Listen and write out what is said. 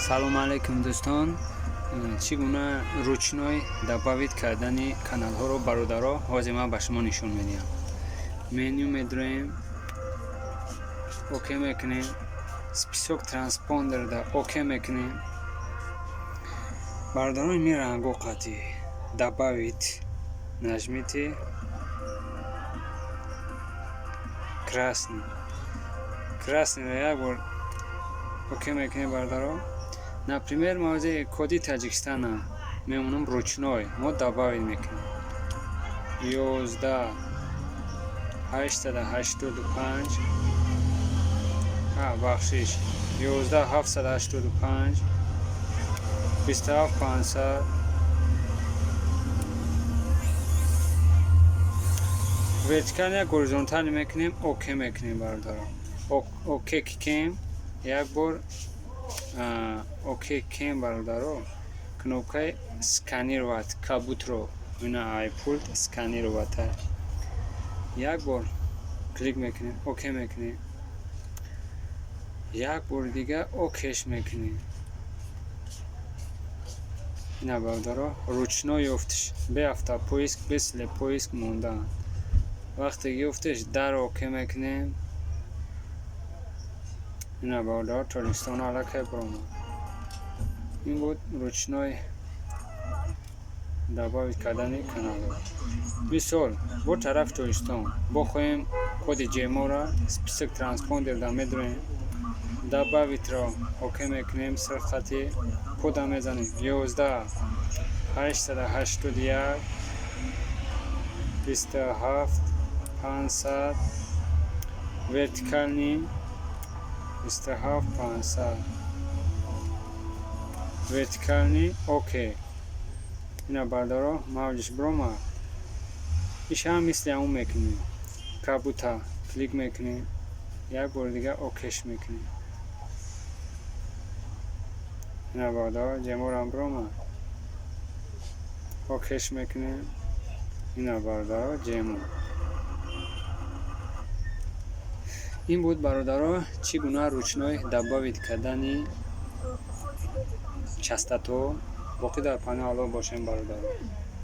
салом алейкум дӯстон. Чӣ гуна ручной добавид кардани каналҳоро бародаро ҳозир ман ба шумо нишон медиҳам. Меню медироем, оке мекунем, список транспондерда оке мекунем. Бародаро ин рангҳо қатӣ добавид нажмите красный як бор оке мекунем бародаро. Например, мавзеи коди Таҷикистана мемонам ручной мо добавид мекунем 11885 бахшиш 11785 27500 вертикал як горизонтал мекунем оке мекунем бародаро. оке кем як бор оке кем бародаро кнопкаи сканировать кабутро ина айпулт сканировать як бор клик мекунем оке мекунем. як бор дига океш мекунем. ина бародаро ручной ёфтиш бе автопоиск бе слепоиск мондан. вақте ёфтиш дар оке мекунем. ина бародаро Торнистон аллакай бромад. ин буд ручной добавид кардани каналҳо. мисол бо тарафи Торнистон бохоҳем коди ҷемора список транспондерда медироем. добавидро оке мекунем. сирхати кода мезанем 11881 27500 вертикални 27500 вертикални оке. ина бародаро мавҷиш бромад. ишам мисли ҳамун мекунем. кабута клик мекунем. як бор дига океш мекунем. ина бародаро ҷеморам бромад. океш мекунем. ина бародаро ҷемор. ин буд бародаро чӣ гуна ручной добавид кардани частотаҳо. боқӣ дар панел алоҳ бошем бародаро.